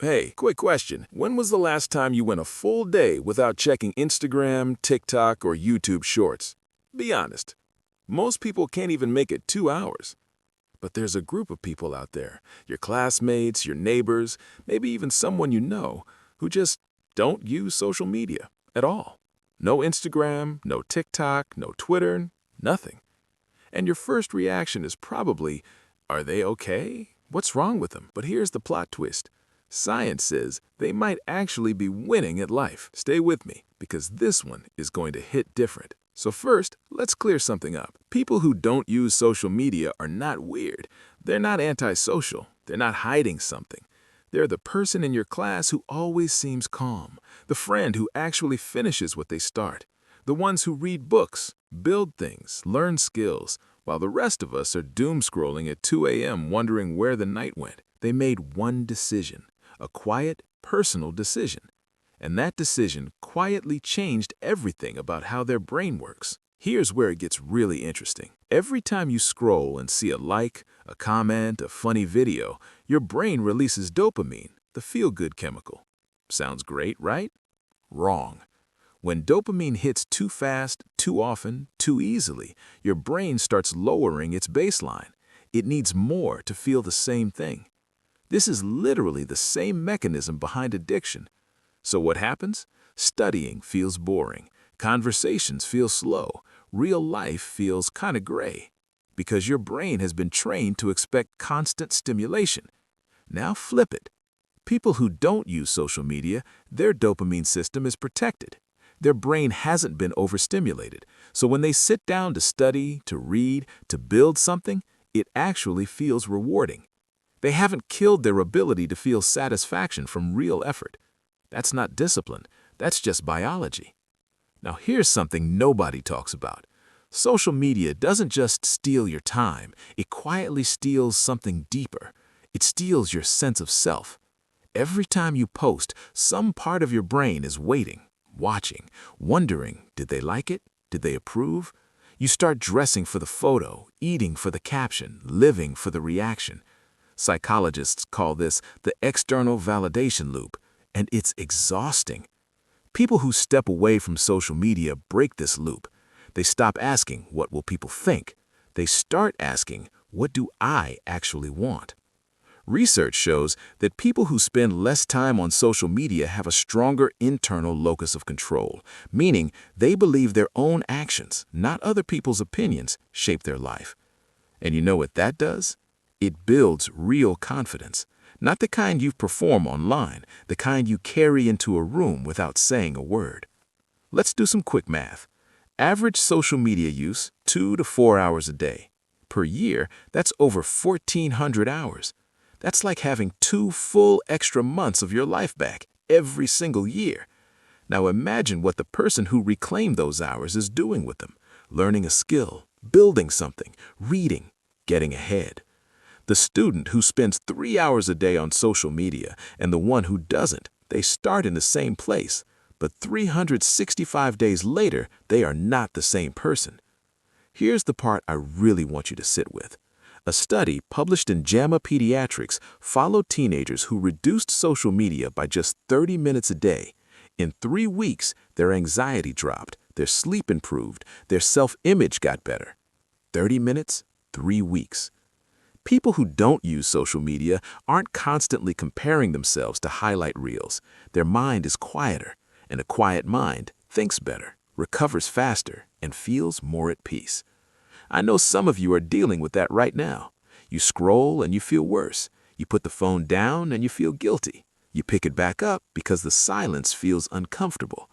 Hey, quick question. When was the last time you went a full day without checking Instagram, TikTok, or YouTube Shorts? Be honest. Most people can't even make it 2 hours. But there's a group of people out there, your classmates, your neighbors, maybe even someone you know, who just don't use social media at all. No Instagram, no TikTok, no Twitter, nothing. And your first reaction is probably, are they okay? What's wrong with them? But here's the plot twist. Science says they might actually be winning at life. Stay with me, because this one is going to hit different. So first, let's clear something up. People who don't use social media are not weird. They're not antisocial. They're not hiding something. They're the person in your class who always seems calm, the friend who actually finishes what they start, the ones who read books, build things, learn skills, while the rest of us are doom scrolling at 2 a.m. wondering where the night went. They made one decision, a quiet, personal decision. And that decision quietly changed everything about how their brain works. Here's where it gets really interesting. Every time you scroll and see a like, a comment, a funny video, your brain releases dopamine, the feel-good chemical. Sounds great, right? Wrong. When dopamine hits too fast, too often, too easily, your brain starts lowering its baseline. It needs more to feel the same thing. This is literally the same mechanism behind addiction. So what happens? Studying feels boring, conversations feel slow, real life feels kind of gray, because your brain has been trained to expect constant stimulation. Now flip it. People who don't use social media, their dopamine system is protected. Their brain hasn't been overstimulated, so when they sit down to study, to read, to build something, it actually feels rewarding. They haven't killed their ability to feel satisfaction from real effort. That's not discipline, that's just biology. Now here's something nobody talks about. Social media doesn't just steal your time, it quietly steals something deeper. It steals your sense of self. Every time you post, some part of your brain is waiting, watching, wondering, did they like it? Did they approve? You start dressing for the photo, eating for the caption, living for the reaction. Psychologists call this the external validation loop. And it's exhausting. People who step away from social media break this loop. They stop asking, what will people think? They start asking, what do I actually want? Research shows that people who spend less time on social media have a stronger internal locus of control, meaning they believe their own actions, not other people's opinions, shape their life. And you know what that does? It builds real confidence. Not the kind you perform online, the kind you carry into a room without saying a word. Let's do some quick math. Average social media use, 2 to 4 hours a day. Per year, that's over 1,400 hours. That's like having 2 full extra months of your life back every single year. Now imagine what the person who reclaimed those hours is doing with them. Learning a skill, building something, reading, getting ahead. The student who spends 3 hours a day on social media and the one who doesn't, they start in the same place, but 365 days later, they are not the same person. Here's the part I really want you to sit with. A study published in JAMA Pediatrics followed teenagers who reduced social media by just 30 minutes a day. In 3 weeks, their anxiety dropped, their sleep improved, their self-image got better. 30 minutes, 3 weeks. People who don't use social media aren't constantly comparing themselves to highlight reels. Their mind is quieter, and a quiet mind thinks better, recovers faster, and feels more at peace. I know some of you are dealing with that right now. You scroll and you feel worse. You put the phone down and you feel guilty. You pick it back up because the silence feels uncomfortable.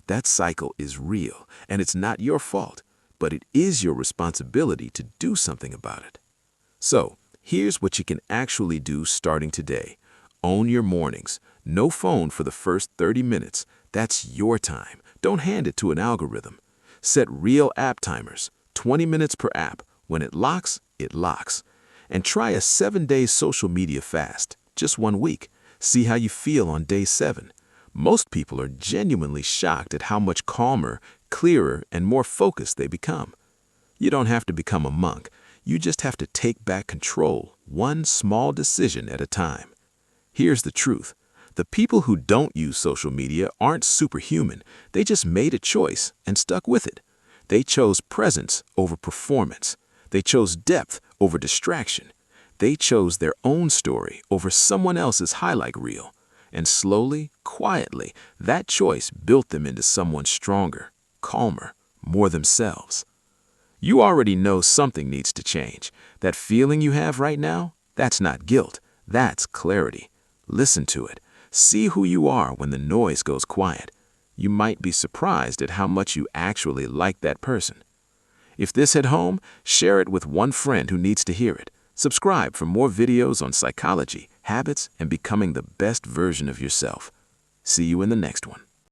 That cycle is real, and it's not your fault, but it is your responsibility to do something about it. So, here's what you can actually do starting today. Own your mornings. No phone for the first 30 minutes. That's your time. Don't hand it to an algorithm. Set real app timers, 20 minutes per app. When it locks, it locks. And try a 7-day social media fast, just 1 week. See how you feel on day 7. Most people are genuinely shocked at how much calmer, clearer, and more focused they become. You don't have to become a monk. You just have to take back control, one small decision at a time. Here's the truth. The people who don't use social media aren't superhuman. They just made a choice and stuck with it. They chose presence over performance. They chose depth over distraction. They chose their own story over someone else's highlight reel. And slowly, quietly, that choice built them into someone stronger, calmer, more themselves. You already know something needs to change. That feeling you have right now, that's not guilt. That's clarity. Listen to it. See who you are when the noise goes quiet. You might be surprised at how much you actually like that person. If this hit home, share it with one friend who needs to hear it. Subscribe for more videos on psychology, habits, and becoming the best version of yourself. See you in the next one.